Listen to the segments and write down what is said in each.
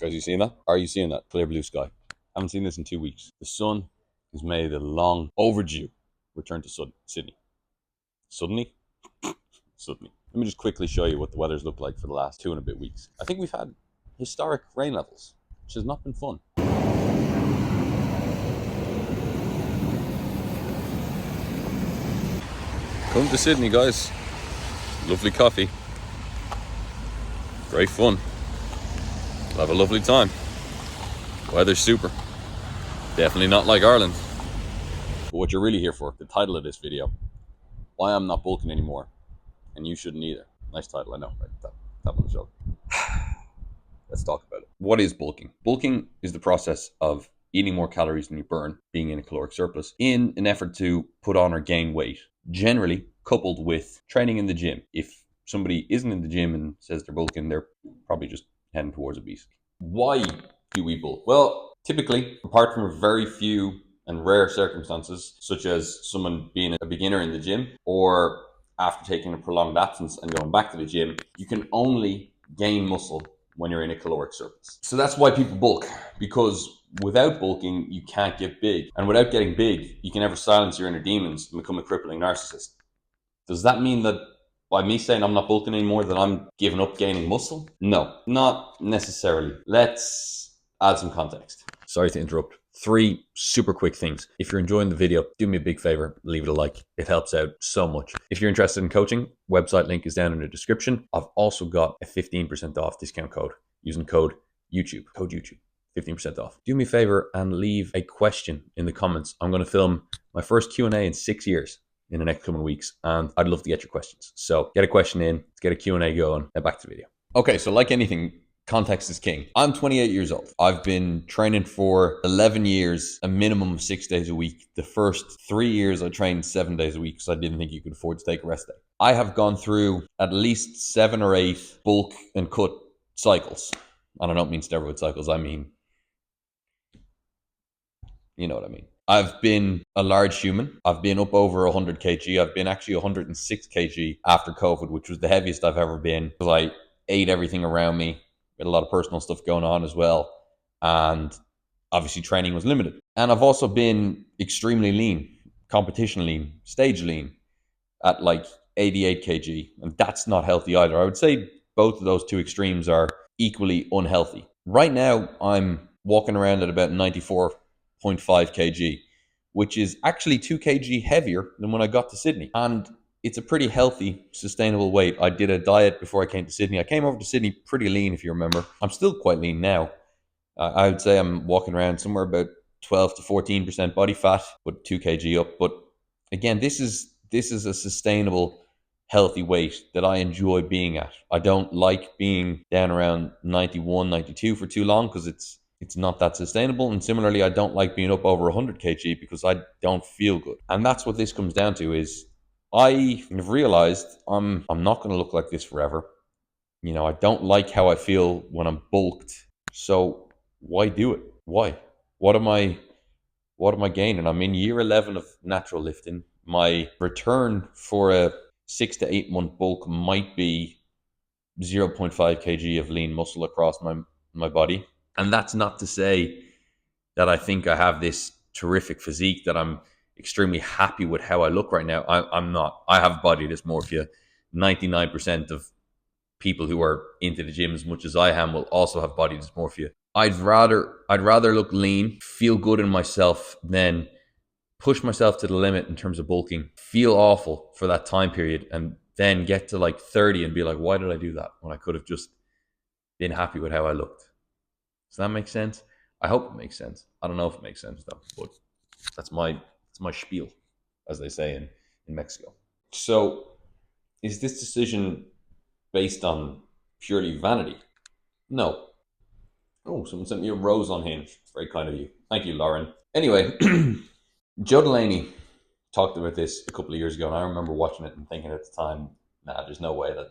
Guys, you seeing that? Are you seeing that? Clear blue sky. Haven't seen this in 2 weeks. The sun has made a long overdue return to Sydney. Suddenly? Suddenly. Let me just quickly show you what the weather's looked like for the last 2 and a bit weeks. I think we've had historic rain levels, which has not been fun. Come to Sydney, guys. Lovely coffee. Great fun. We'll have a lovely time. Weather's super. Definitely not like Ireland. But what you're really here for, the title of this video, why I'm not bulking anymore, and you shouldn't either. Nice title, I know, right? Tap on the shoulder. Let's talk about it. What is bulking? Bulking is the process of eating more calories than you burn, being in a caloric surplus, in an effort to put on or gain weight, generally coupled with training in the gym. If somebody isn't in the gym and says they're bulking, they're probably just heading towards obesity. Why do we bulk? Well, typically, apart from very few and rare circumstances, such as someone being a beginner in the gym or after taking a prolonged absence and going back to the gym, you can only gain muscle when you're in a caloric surplus. So that's why people bulk, because without bulking, you can't get big. And without getting big, you can never silence your inner demons and become a crippling narcissist. Does that mean that by me saying I'm not bulking anymore, that I'm giving up gaining muscle? No, not necessarily. Let's add some context. Sorry to interrupt. 3 super quick things. If you're enjoying the video, do me a big favor, leave it a like. It helps out so much. If you're interested in coaching, website link is down in the description. I've also got a 15% off discount code using code YouTube. Code YouTube. 15% off. Do me a favor and leave a question in the comments. I'm going to film my first Q&A in 6 years in the next coming weeks, and I'd love to get your questions. So get a question in, let's get a Q&A going. Now back to the video. Okay, so like anything, context is king. I'm 28 years old. I've been training for 11 years, a minimum of 6 days a week. The first 3 years I trained 7 days a week because I didn't think you could afford to take a rest day. I have gone through at least 7 or 8 bulk and cut cycles. And I don't mean steroid cycles, I mean, you know what I mean. I've been a large human. I've been up over 100 kg. I've been actually 106 kg after COVID, which was the heaviest I've ever been because I ate everything around me. We had a lot of personal stuff going on as well. And obviously training was limited. And I've also been extremely lean, competition lean, stage lean at like 88 kg. And that's not healthy either. I would say both of those two extremes are equally unhealthy. Right now, I'm walking around at about 94.5 kg, which is actually 2 kg heavier than when I got to Sydney. And it's a pretty healthy, sustainable weight. I did a diet before I came to Sydney. I came over to Sydney pretty lean, if you remember. I'm still quite lean now. I would say I'm walking around somewhere about 12 to 14% body fat, but 2 kg up. But again, this is a sustainable, healthy weight that I enjoy being at. I don't like being down around 91, 92 for too long because it's not that sustainable. And similarly, I don't like being up over 100 kg because I don't feel good. And that's what this comes down to is I have realized I'm not going to look like this forever. You know, I don't like how I feel when I'm bulked. So why do it? Why? What am I gaining? I'm in year 11 of natural lifting. My return for a 6 to 8 month bulk might be 0.5 kg of lean muscle across my body. And that's not to say that I think I have this terrific physique, that I'm extremely happy with how I look right now. I'm not. I have body dysmorphia. 99% of people who are into the gym as much as I am will also have body dysmorphia. I'd rather look lean, feel good in myself, than push myself to the limit in terms of bulking, feel awful for that time period, and then get to like 30 and be like, why did I do that when I could have just been happy with how I looked? Does that make sense? I hope it makes sense. I don't know if it makes sense though, but that's my spiel, as they say in Mexico. So is this decision based on purely vanity? No. Oh, someone sent me a rose on Hinge. Very kind of you. Thank you, Lauren. Anyway, Joe Delaney talked about this a couple of years ago, and I remember watching it and thinking at the time, nah, there's no way that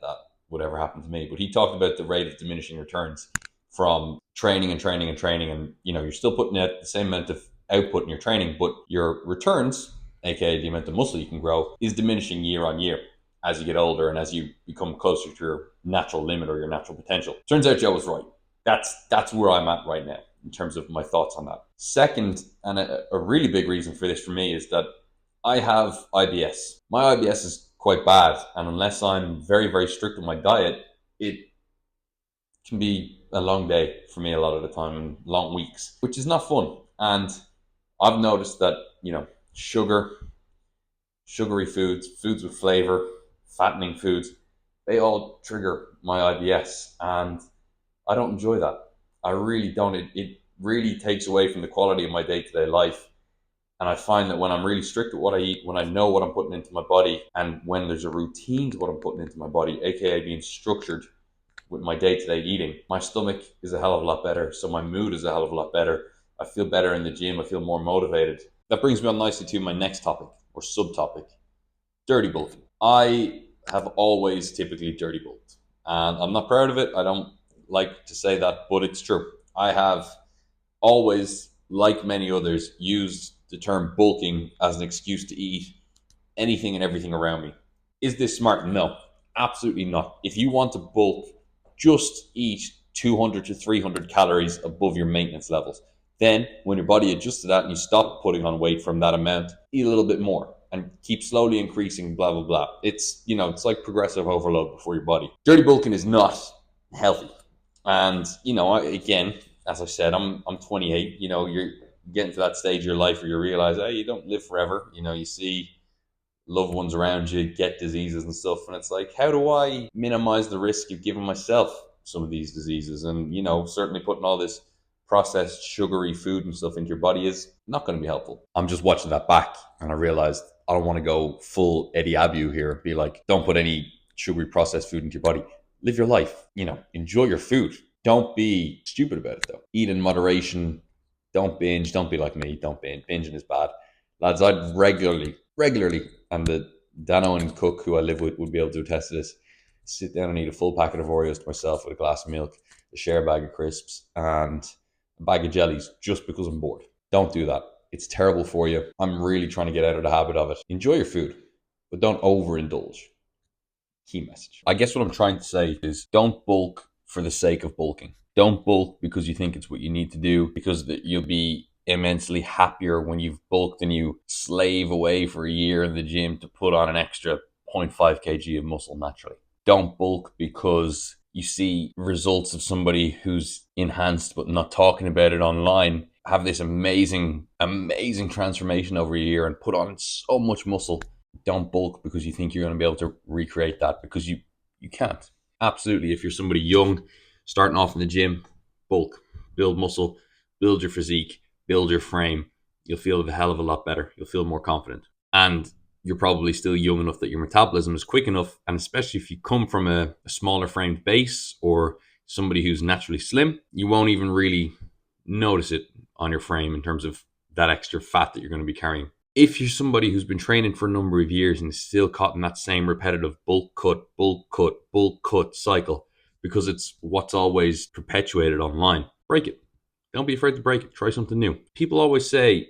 would ever happen to me. But he talked about the rate of diminishing returns from training and training and training, and you know, you're still putting out the same amount of output in your training, but your returns, aka the amount of muscle you can grow, is diminishing year on year as you get older and as you become closer to your natural limit or your natural potential. Turns out Joe was right. That's where I'm at right now in terms of my thoughts on that. Second, and a really big reason for this for me is that I have IBS. My IBS is quite bad, and unless I'm very, very strict with my diet, it can be a long day for me a lot of the time, and long weeks, which is not fun. And I've noticed that, sugar, sugary foods, foods with flavor, fattening foods, they all trigger my IBS, and I don't enjoy that. I really don't. It really takes away from the quality of my day to day life. And I find that when I'm really strict with what I eat, when I know what I'm putting into my body, and when there's a routine to what I'm putting into my body, aka being structured with my day to day eating, my stomach is a hell of a lot better. So my mood is a hell of a lot better. I feel better in the gym. I feel more motivated. That brings me on nicely to my next topic or subtopic: dirty bulking. I have always typically dirty bulked, and I'm not proud of it. I don't like to say that, but it's true. I have always, like many others, used the term bulking as an excuse to eat anything and everything around me. Is this smart? No, absolutely not. If you want to bulk, just eat 200 to 300 calories above your maintenance levels. Then, when your body adjusts to that and you stop putting on weight from that amount, eat a little bit more and keep slowly increasing, blah, blah, blah. It's like progressive overload before your body. Dirty bulking is not healthy. And, again, as I said, I'm 28. You're getting to that stage of your life where you realize, hey, you don't live forever. You see loved ones around you get diseases and stuff, and it's like, how do I minimize the risk of giving myself some of these diseases? And certainly putting all this processed sugary food and stuff into your body is not going to be helpful. I'm just watching that back, and I realized I don't want to go full Eddie Abu here and be like, don't put any sugary processed food into your body. Live your life. Enjoy your food. Don't be stupid about it though. Eat in moderation. Don't binge. Don't be like me. Don't binge. Binging is bad. Lads, I'd regularly, and the Dano and Cook, who I live with, would be able to attest to this, sit down and eat a full packet of Oreos to myself with a glass of milk, a share bag of crisps, and a bag of jellies just because I'm bored. Don't do that. It's terrible for you. I'm really trying to get out of the habit of it. Enjoy your food, but don't overindulge. Key message. I guess what I'm trying to say is don't bulk for the sake of bulking. Don't bulk because you think it's what you need to do, because you'll be immensely happier when you've bulked and you slave away for a year in the gym to put on an extra 0.5 kg of muscle naturally. Don't bulk because you see results of somebody who's enhanced but not talking about it online have this amazing transformation over a year and put on so much muscle. Don't bulk because you think you're going to be able to recreate that, because you can't. Absolutely. If you're somebody young starting off in the gym, bulk, build muscle, build your physique, build your frame. You'll feel a hell of a lot better. You'll feel more confident. And you're probably still young enough that your metabolism is quick enough. And especially if you come from a smaller framed base or somebody who's naturally slim, you won't even really notice it on your frame in terms of that extra fat that you're going to be carrying. If you're somebody who's been training for a number of years and is still caught in that same repetitive bulk cut cycle, because it's what's always perpetuated online, break it. Don't be afraid to break it. Try something new. People always say,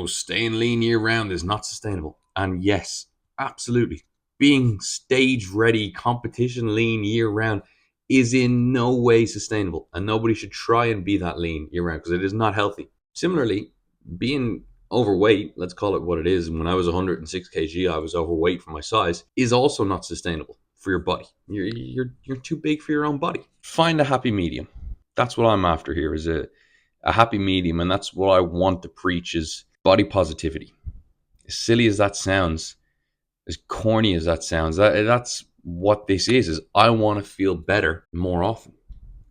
staying lean year round is not sustainable. And yes, absolutely. Being stage ready, competition lean year round is in no way sustainable. And nobody should try and be that lean year round because it is not healthy. Similarly, being overweight, let's call it what it is, and when I was 106 kg, I was overweight for my size, is also not sustainable for your body. You're too big for your own body. Find a happy medium. That's what I'm after here, is a happy medium, and that's what I want to preach, is body positivity. As silly as that sounds, as corny as that sounds, that's what this is I want to feel better more often.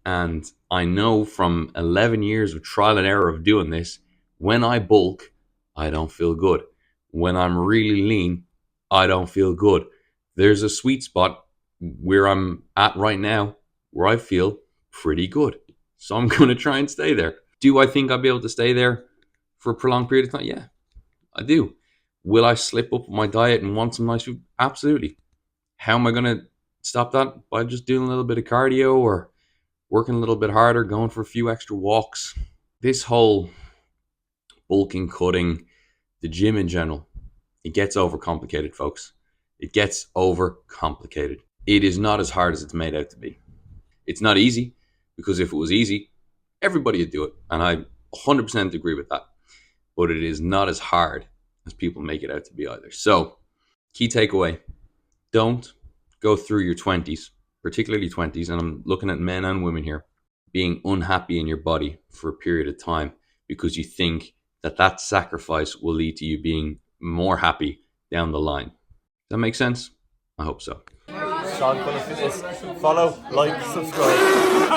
And I know from 11 years of trial and error of doing this, when I bulk, I don't feel good. When I'm really lean, I don't feel good. There's a sweet spot where I'm at right now where I feel pretty good. So I'm going to try and stay there. Do I think I'll be able to stay there for a prolonged period of time? Yeah, I do. Will I slip up with my diet and want some nice food? Absolutely. How am I going to stop that? By just doing a little bit of cardio or working a little bit harder, going for a few extra walks. This whole bulking, cutting, the gym in general, it gets overcomplicated, folks. It gets overcomplicated. It is not as hard as it's made out to be. It's not easy, because if it was easy, Everybody would do it, and I 100% agree with that. But it is not as hard as people make it out to be either. So, key takeaway: don't go through your 20s, particularly 20s, and I'm looking at men and women here, being unhappy in your body for a period of time because you think that that sacrifice will lead to you being more happy down the line. Does that make sense? I hope so. Sean Cullen Fitness. Follow, like, subscribe.